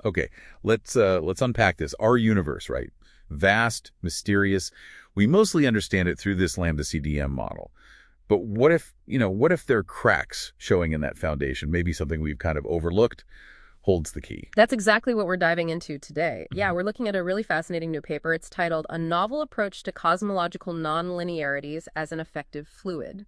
Okay, let's unpack this. Our universe, right? Vast, mysterious. We mostly understand it through this lambda CDM model. But what if there are cracks showing in that foundation? Maybe something we've kind of overlooked holds the key. That's exactly what we're diving into today. Yeah, we're looking at a really fascinating new paper. It's titled A Novel Approach to Cosmological Nonlinearities as an Effective Fluid.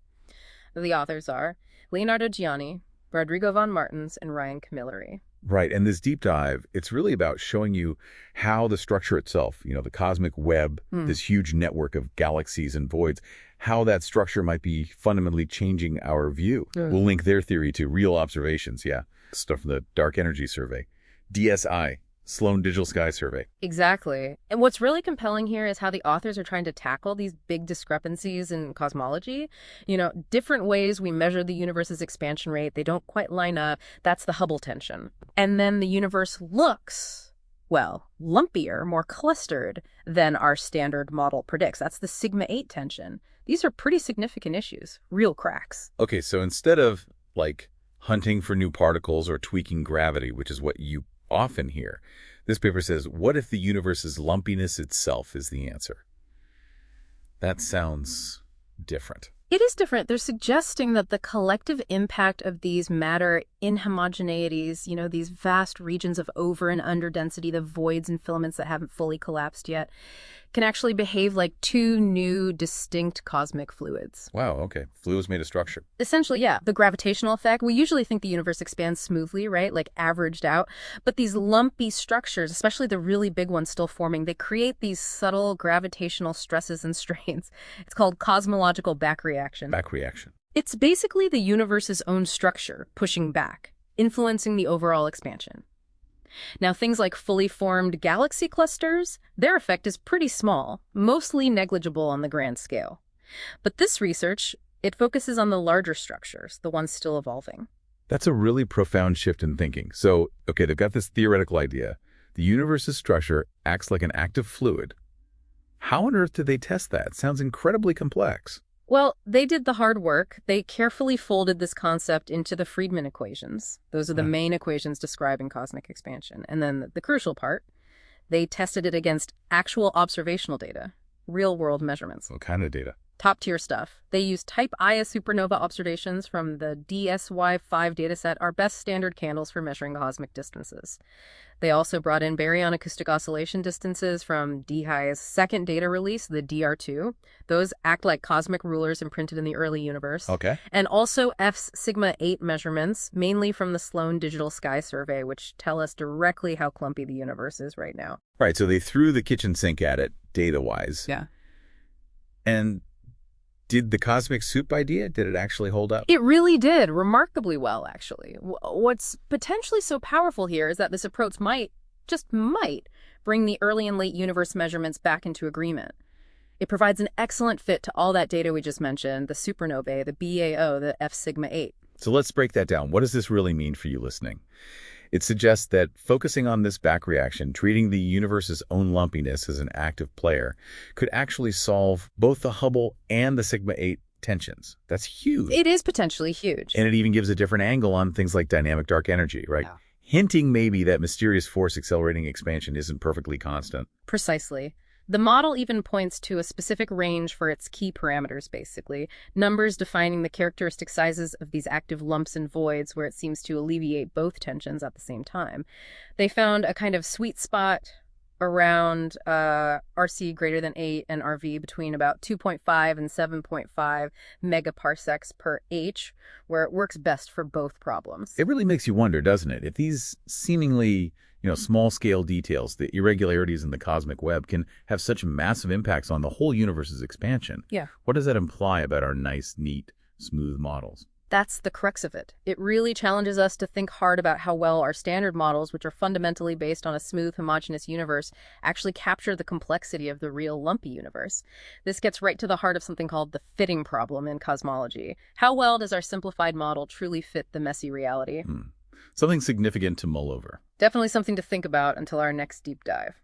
The authors are Leonardo Gianni, Rodrigo von Martins, and Ryan Camilleri. Right, and this deep dive, it's really about showing you how the structure itself, the cosmic web, this huge network of galaxies and voids, how that structure might be fundamentally changing our view. We'll link their theory to real observations, stuff from the Dark Energy Survey, DSI, Sloan Digital Sky Survey. Exactly. And what's really compelling here is how the authors are trying to tackle these big discrepancies in cosmology. Different ways we measure the universe's expansion rate, they don't quite line up. That's the Hubble tension. And then the universe looks, well, lumpier, more clustered than our standard model predicts. That's the sigma-8 tension. These are pretty significant issues, real cracks. Okay, so instead of, hunting for new particles or tweaking gravity, which is what you often hear, this paper says, what if the universe's lumpiness itself is the answer? That sounds different. It is different. They're suggesting that the collective impact of these matter inhomogeneities, these vast regions of over and under density, the voids and filaments that haven't fully collapsed yet, can actually behave like two new distinct cosmic fluids. Wow, okay. Fluids made of structure. Essentially, yeah. The gravitational effect, we usually think the universe expands smoothly, right? Like averaged out. But these lumpy structures, especially the really big ones still forming, they create these subtle gravitational stresses and strains. It's called cosmological backreaction. Backreaction. It's basically the universe's own structure pushing back, influencing the overall expansion. Now, things like fully formed galaxy clusters, their effect is pretty small, mostly negligible on the grand scale. But this research, it focuses on the larger structures, the ones still evolving. That's a really profound shift in thinking. So, okay, they've got this theoretical idea. The universe's structure acts like an active fluid. How on earth did they test that? It sounds incredibly complex. Well, they did the hard work. They carefully folded this concept into the Friedmann equations. Those are the main equations describing cosmic expansion. And then the crucial part, they tested it against actual observational data, real-world measurements. What kind of data? Top-tier stuff. They used Type Ia supernova observations from the DSY-5 dataset, our best standard candles for measuring cosmic distances. They also brought in baryon acoustic oscillation distances from DHI's second data release, the DR2. Those act like cosmic rulers imprinted in the early universe. Okay. And also F's sigma-8 measurements, mainly from the Sloan Digital Sky Survey, which tell us directly how clumpy the universe is right now. Right, so they threw the kitchen sink at it, data-wise. Yeah. And did the cosmic soup idea, did it actually hold up? It really did, remarkably well, actually. What's potentially so powerful here is that this approach might, just might, bring the early and late universe measurements back into agreement. It provides an excellent fit to all that data we just mentioned, the supernovae, the BAO, the F sigma 8. So let's break that down. What does this really mean for you listening? It suggests that focusing on this backreaction, treating the universe's own lumpiness as an active player, could actually solve both the Hubble and the sigma-8 tensions. That's huge. It is potentially huge. And it even gives a different angle on things like dynamic dark energy, right? Yeah. Hinting maybe that mysterious force accelerating expansion isn't perfectly constant. Precisely. The model even points to a specific range for its key parameters, basically. Numbers defining the characteristic sizes of these active lumps and voids where it seems to alleviate both tensions at the same time. They found a kind of sweet spot around RC greater than 8 and RV between about 2.5 and 7.5 megaparsecs per H, where it works best for both problems. It really makes you wonder, doesn't it? If these seemingly small-scale details, the irregularities in the cosmic web, can have such massive impacts on the whole universe's expansion. Yeah. What does that imply about our nice, neat, smooth models? That's the crux of it. It really challenges us to think hard about how well our standard models, which are fundamentally based on a smooth, homogeneous universe, actually capture the complexity of the real lumpy universe. This gets right to the heart of something called the fitting problem in cosmology. How well does our simplified model truly fit the messy reality? Something significant to mull over. Definitely something to think about until our next deep dive.